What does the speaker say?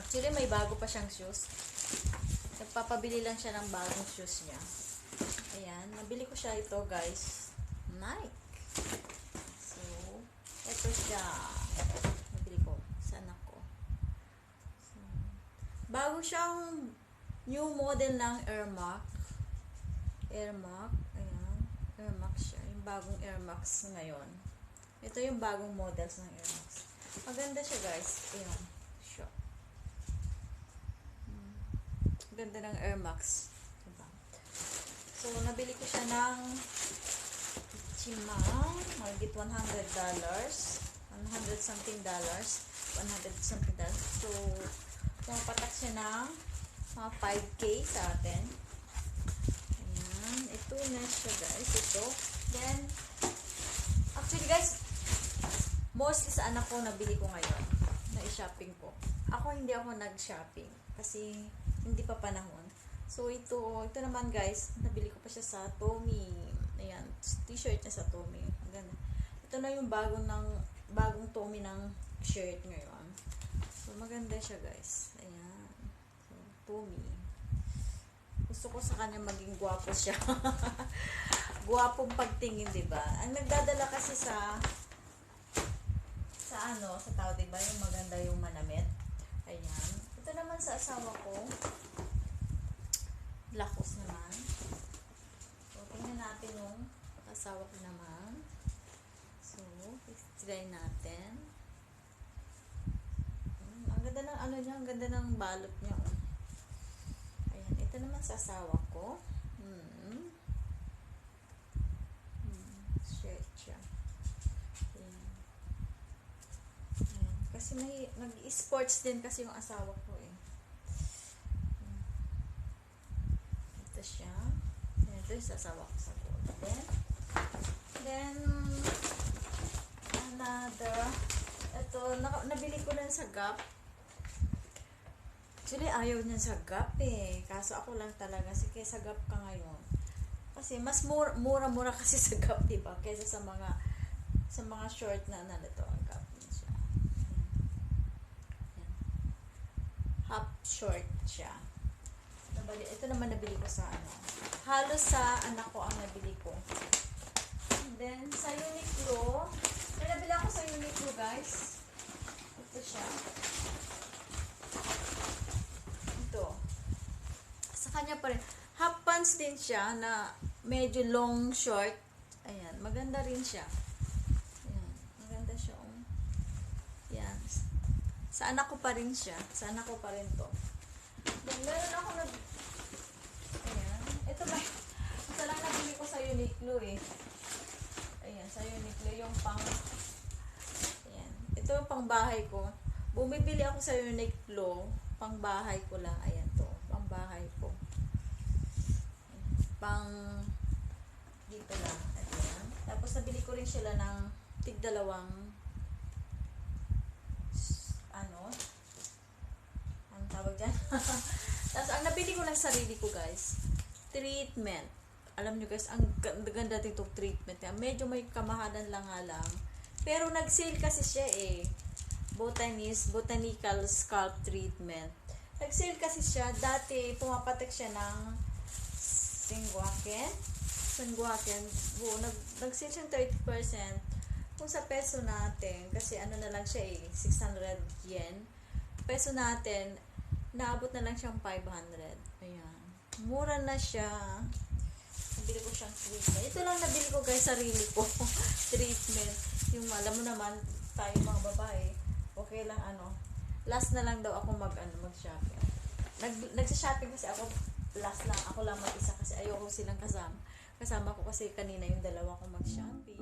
Actually, may bago pa siyang shoes. Nagpapabili lang siya ng bagong shoes niya. Ayan, nabili ko siya ito, guys. Nike. So, ito siya. Nabili ko sa anak ko. So, bago siyang new model ng Air Max. Air Max. Ayan. Air Max siya. Yung bagong Air Max ngayon. Ito yung bagong models ng Air Max. Maganda siya, guys. Ayan. Siya. Ganda ng Air Max. Diba? So, nabili ko siya ng Chimang. Magigit $100. 100 something dollars. 100 something dollars. So, pumapatak siya ng mga 5K sa atin. Ayan. Ito na siya, guys. Ito. Then, actually, guys, mostly sa anak ko nabili ko ngayon. Na-shopping ko. Ako, hindi ako nag-shopping. Kasi, hindi pa panahon. So, ito naman, guys, nabili ko pa siya sa Tommy. Ayan, t-shirt niya sa Tommy. Ganda. Ito na yung bagong Tommy ng shirt ngayon. So, maganda siya, guys. Ayan. So, Tommy. Gusto ko sa kanya maging gwapo siya. Gwapong pagtingin, diba? Ang nagdadala kasi sa tao, diba? Yung maganda yung manamit. Ayan. Ito naman sa asawa ko. Lakos naman. So, tingnan natin yung asawa ko naman. So, try natin. Ang ganda ng niya, ang ganda ng balot niya. Ayan, ito naman sa asawa ko. Shirt siya. Ayan. Ayan. Kasi may nag-sports din kasi yung asawa ko eh. Ito siya. Ayan, ito yung asawa ko sa gold. Then, another. Ito, nabili ko na sa Gap. Actually, ayaw niya sa Gap eh. Kaso ako lang talaga. Sige, sa Gap ka ngayon. Kasi mas mura-mura kasi sa Gap, diba? Kaysa sa mga short na ito. Ang Gap niya siya. Ayan. Half short siya. Ito naman nabili ko sa halos sa anak ko ang nabili ko. And then, sa Uniqlo. Nabili ako sa Uniqlo, guys. Ito siya. Ito. Sa kanya pa rin. Half pants din siya na medyo long short. Ayan. Maganda rin siya. Ayan. Maganda siya. Ayan. Sa anak ko pa rin siya. Sa anak ko pa rin to. Then, meron ako ayan. Ito ba? Ito lang nabili ko sa Uniqlo eh. Ayan. Sa Uniqlo yung ayan. Ito yung pang bahay ko. Bumibili ako sa Uniqlo. Pang bahay ko lang. Ayan to. Pang bahay ko. Dito lang. Ayan. Tapos nabili ko rin sila ng tig-2 ang tawag dyan. Tapos ang nabili ko ng sarili ko, guys, treatment. Alam nyo, guys, ang ganda din itong treatment. Medyo may kamahalan lang nga lang. Pero nag-sale kasi siya eh. Botanical Scalp Treatment. Nag-sale kasi siya. Dati, pumapatak siya ng Singwaken. Nag-sale siya ng 30%. Kung sa peso natin, kasi ano na lang siya eh, 600 yen. Peso natin, naabot na lang siyang 500. Ayan. Mura na siya. Nabili ko siyang treatment. Ito lang nabili ko, guys, sarili ko. Treatment. Yung alam mo naman, tayo mga babae, okay lang last na lang daw ako mag-shopping. Nagsa-shopping kasi ako, last lang. Ako lang mag-isa kasi ayoko silang kasama. Kasama ko kasi kanina yung dalawa ko mag-shopping.